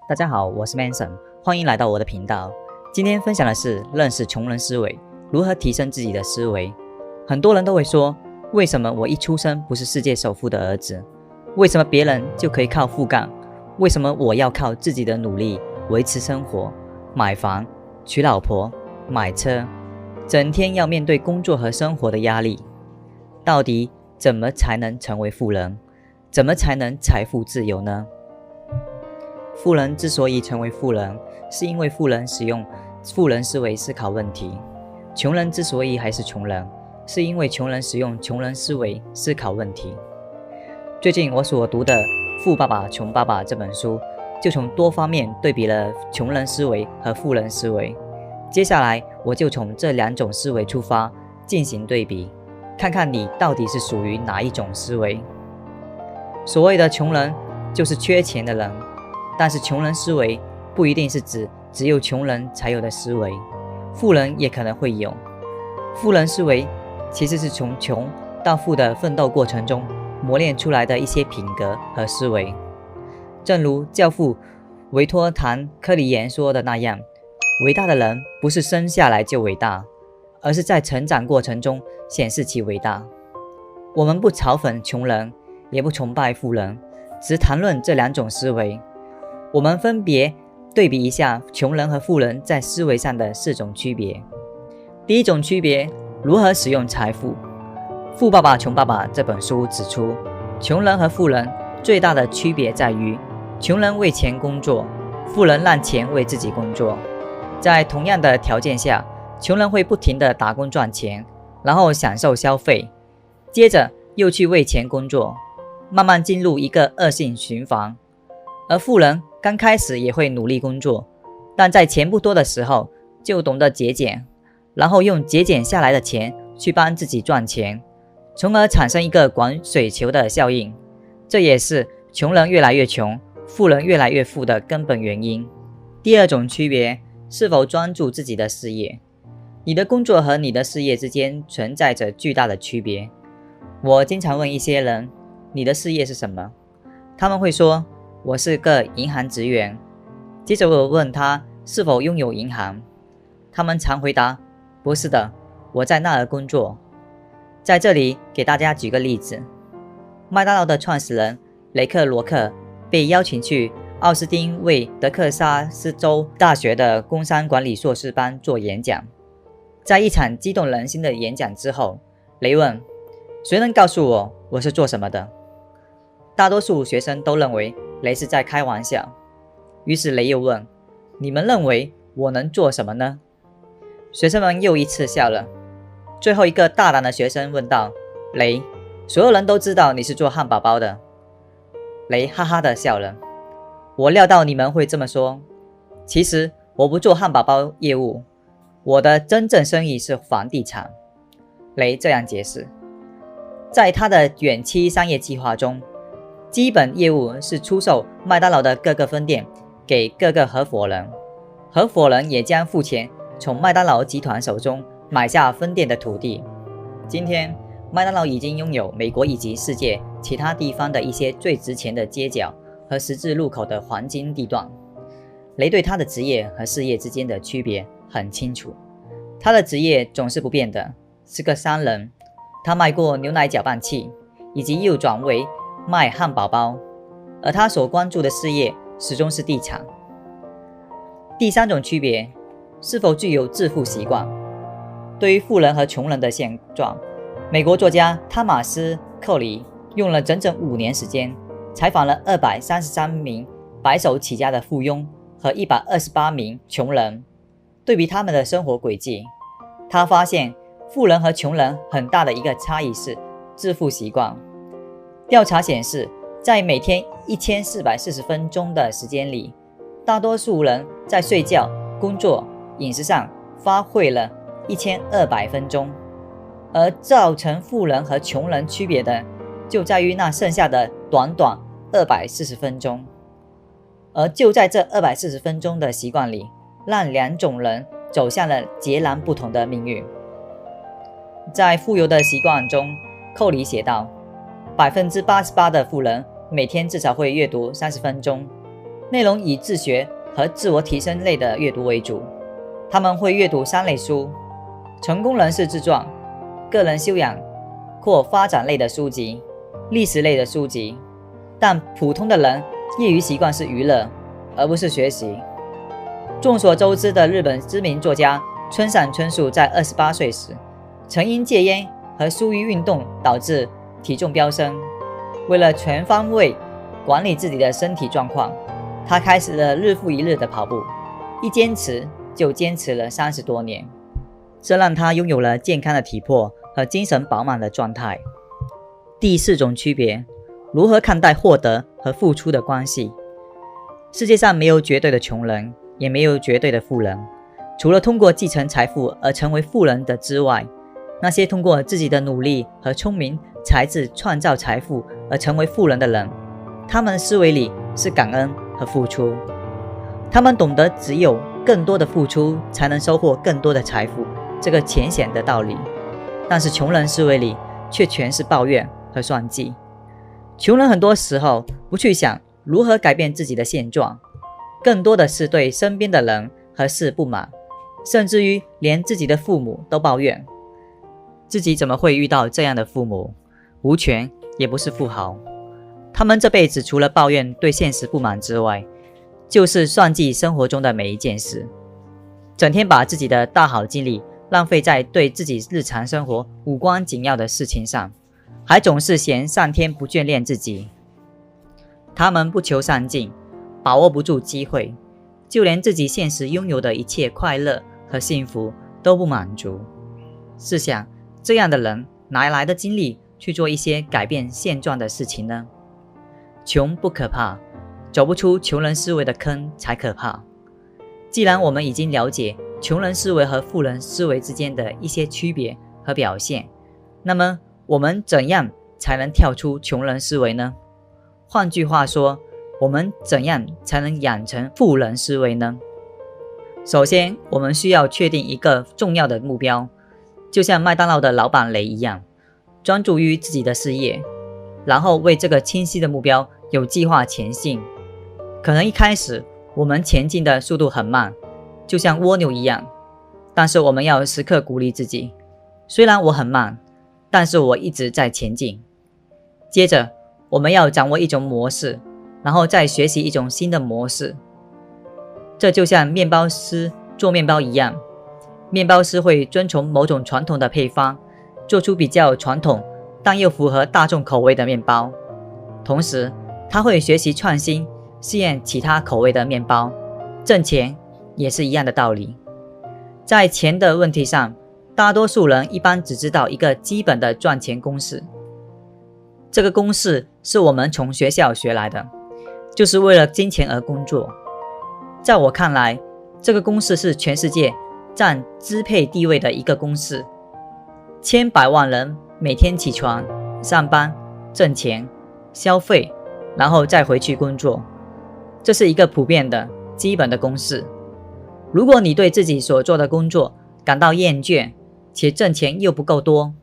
大家好，我是 Manson， 欢迎来到我的频道。今天分享的是认识穷人思维，如何提升自己的思维。很多人都会说，为什么我一出生不是世界首富的儿子？为什么别人就可以靠父干？为什么我要靠自己的努力维持生活，买房、娶老婆、买车，整天要面对工作和生活的压力？到底怎么才能成为富人？怎么才能财富自由呢？富人之所以成为富人，是因为富人使用富人思维思考问题；穷人之所以还是穷人，是因为穷人使用穷人思维思考问题。最近我所读的《富爸爸穷爸爸》这本书，就从多方面对比了穷人思维和富人思维。接下来我就从这两种思维出发进行对比，看看你到底是属于哪一种思维。所谓的穷人，就是缺钱的人。但是穷人思维不一定是指只有穷人才有的思维，富人也可能会有。富人思维其实是从穷到富的奋斗过程中磨练出来的一些品格和思维。正如教父维托坦科里耶说的那样，伟大的人不是生下来就伟大，而是在成长过程中显示其伟大。我们不嘲讽穷人，也不崇拜富人，只谈论这两种思维。我们分别对比一下穷人和富人在思维上的4种区别。第一种区别，如何使用财富。《富爸爸穷爸爸》这本书指出，穷人和富人最大的区别在于，穷人为钱工作，富人让钱为自己工作。在同样的条件下，穷人会不停地打工赚钱，然后享受消费，接着又去为钱工作，慢慢进入一个恶性循环。而富人刚开始也会努力工作，但在钱不多的时候就懂得节俭，然后用节俭下来的钱去帮自己赚钱，从而产生一个滚雪球的效应。这也是穷人越来越穷，富人越来越富的根本原因。第二种区别，是否专注自己的事业。你的工作和你的事业之间存在着巨大的区别。我经常问一些人，你的事业是什么？他们会说，我是个银行职员。接着我问他是否拥有银行，他们常回答，不是的，我在那儿工作。在这里给大家举个例子，麦当劳的创始人雷克罗克被邀请去奥斯汀为德克萨斯州大学的工商管理硕士班做演讲。在一场激动人心的演讲之后，雷问，谁能告诉我是做什么的？大多数学生都认为雷是在开玩笑，于是雷又问，你们认为我能做什么呢？学生们又一次笑了。最后一个大胆的学生问道，雷，所有人都知道你是做汉堡包的。雷哈哈地笑了。我料到你们会这么说，其实我不做汉堡包业务，我的真正生意是房地产。雷这样解释。在他的远期商业计划中，基本业务是出售麦当劳的各个分店给各个合伙人，合伙人也将付钱从麦当劳集团手中买下分店的土地。今天，麦当劳已经拥有美国以及世界其他地方的一些最值钱的街角和十字路口的黄金地段。雷对他的职业和事业之间的区别很清楚，他的职业总是不变的，是个商人。他卖过牛奶搅拌器，以及又转为卖汉堡包，而他所关注的事业始终是地产。第三种区别，是否具有致富习惯。对于富人和穷人的现状，美国作家汤马斯·寇里用了整整5年时间，采访了233名白手起家的富翁和128名穷人，对比他们的生活轨迹。他发现富人和穷人很大的一个差异是致富习惯。调查显示，在每天1440分钟的时间里，大多数人在睡觉、工作、饮食上花费了1200分钟。而造成富人和穷人区别的，就在于那剩下的短短240分钟。而就在这240分钟的习惯里，让两种人走向了截然不同的命运。在富有的习惯中，寇里写道，88%的富人每天至少会阅读30分钟，内容以自学和自我提升类的阅读为主。他们会阅读3类书：成功人士自传、个人修养或发展类的书籍、历史类的书籍。但普通的人业余习惯是娱乐，而不是学习。众所周知的日本知名作家村上春树在28岁时，曾因戒烟和疏于运动导致体重飙升。为了全方位管理自己的身体状况，他开始了日复一日的跑步，一坚持就坚持了30多年，这让他拥有了健康的体魄和精神饱满的状态。第4种区别，如何看待获得和付出的关系。世界上没有绝对的穷人，也没有绝对的富人。除了通过继承财富而成为富人的之外，那些通过自己的努力和聪明才智创造财富而成为富人的人，他们的思维里是感恩和付出。他们懂得只有更多的付出才能收获更多的财富这个浅显的道理，但是穷人思维里却全是抱怨和算计。穷人很多时候不去想如何改变自己的现状，更多的是对身边的人和事不满，甚至于连自己的父母都抱怨自己怎么会遇到这样的父母，无权也不是富豪。他们这辈子除了抱怨对现实不满之外，就是算计生活中的每一件事，整天把自己的大好精力浪费在对自己日常生活无关紧要的事情上，还总是嫌上天不眷恋自己。他们不求上进，把握不住机会，就连自己现实拥有的一切快乐和幸福都不满足。试想，这样的人哪来的精力去做一些改变现状的事情呢？穷不可怕，走不出穷人思维的坑才可怕。既然我们已经了解穷人思维和富人思维之间的一些区别和表现，那么我们怎样才能跳出穷人思维呢？换句话说，我们怎样才能养成富人思维呢？首先，我们需要确定一个重要的目标，就像麦当劳的老板雷一样，专注于自己的事业，然后为这个清晰的目标有计划前进。可能一开始我们前进的速度很慢，就像蜗牛一样，但是我们要时刻鼓励自己，虽然我很慢，但是我一直在前进。接着我们要掌握一种模式，然后再学习一种新的模式。这就像面包师做面包一样，面包师会遵从某种传统的配方，做出比较传统但又符合大众口味的面包。同时他会学习创新，试验其他口味的面包。挣钱也是一样的道理。在钱的问题上，大多数人一般只知道一个基本的赚钱公式，这个公式是我们从学校学来的，就是为了金钱而工作。在我看来，这个公式是全世界占支配地位的一个公式。千百万人每天起床、上班、挣钱、消费，然后再回去工作，这是一个普遍的、基本的公式。如果你对自己所做的工作感到厌倦，且挣钱又不够多，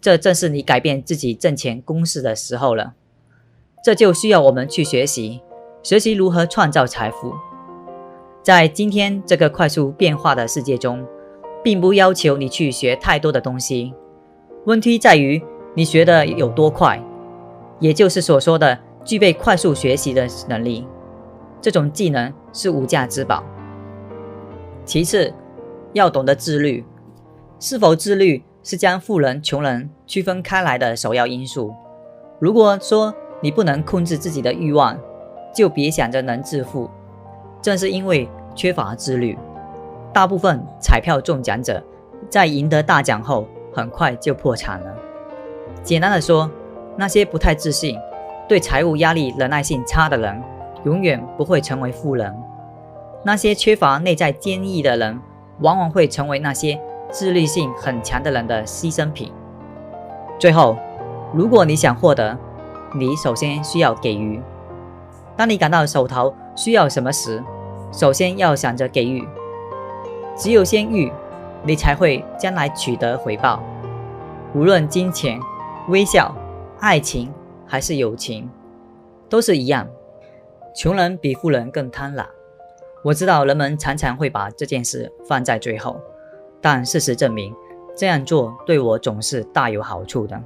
这正是你改变自己挣钱公式的时候了。这就需要我们去学习如何创造财富。在今天这个快速变化的世界中，并不要求你去学太多的东西，问题在于你学的有多快，也就是所说的具备快速学习的能力。这种技能是无价之宝。其次，要懂得自律。是否自律是将富人、穷人区分开来的首要因素。如果说你不能控制自己的欲望，就别想着能致富。正是因为缺乏自律，大部分彩票中奖者在赢得大奖后很快就破产了。简单的说，那些不太自信、对财务压力忍耐性差的人永远不会成为富人。那些缺乏内在坚毅的人往往会成为那些自律性很强的人的牺牲品。最后，如果你想获得，你首先需要给予。当你感到手头需要什么时，首先要想着给予。只有先予，你才会将来取得回报。无论金钱、微笑、爱情还是友情，都是一样。穷人比富人更贪婪。我知道人们常常会把这件事放在最后，但事实证明，这样做对我总是大有好处的。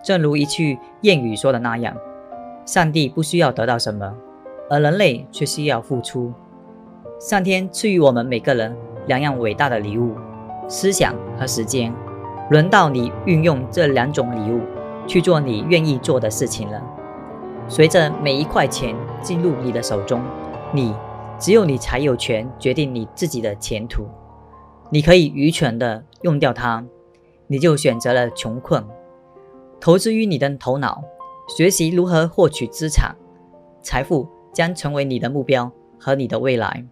正如一句谚语说的那样，上帝不需要得到什么，而人类却需要付出。上天赐予我们每个人两样伟大的礼物，思想和时间。轮到你运用这两种礼物去做你愿意做的事情了。随着每一块钱进入你的手中，只有你才有权决定你自己的前途。你可以愚蠢地用掉它，你就选择了穷困。投资于你的头脑，学习如何获取资产，财富将成为你的目标和你的未来。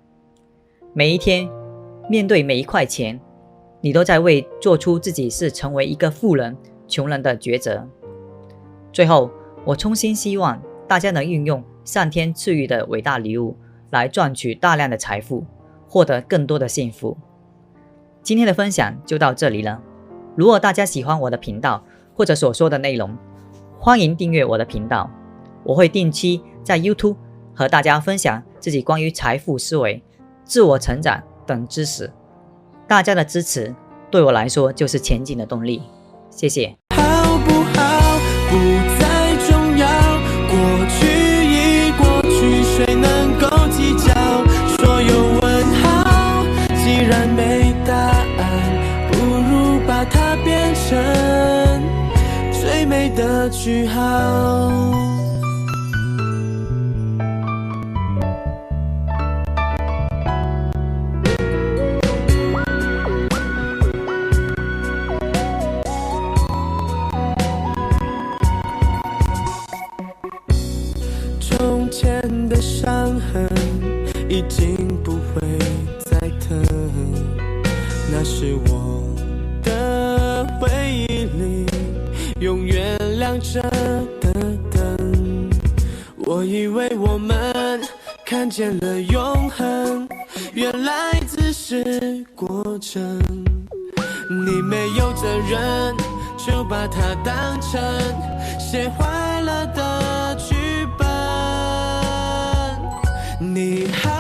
每一天，面对每一块钱，你都在为做出自己是成为一个富人、穷人的抉择。最后，我衷心希望大家能运用上天赐予的伟大礼物来赚取大量的财富，获得更多的幸福。今天的分享就到这里了。如果大家喜欢我的频道或者所说的内容，欢迎订阅我的频道。我会定期在 YouTube 和大家分享自己关于财富思维、自我成长等知识。大家的支持对我来说就是前进的动力，谢谢。好不好不再重要，过去已过去，谁能够计较所有问号？既然没答案，不如把它变成最美的句号。从前的伤痕已经不会再疼，那是我的回忆里永远亮着的灯。我以为我们看见了永恒，原来只是过程。你没有责任，就把它当成写坏了的剧本。你还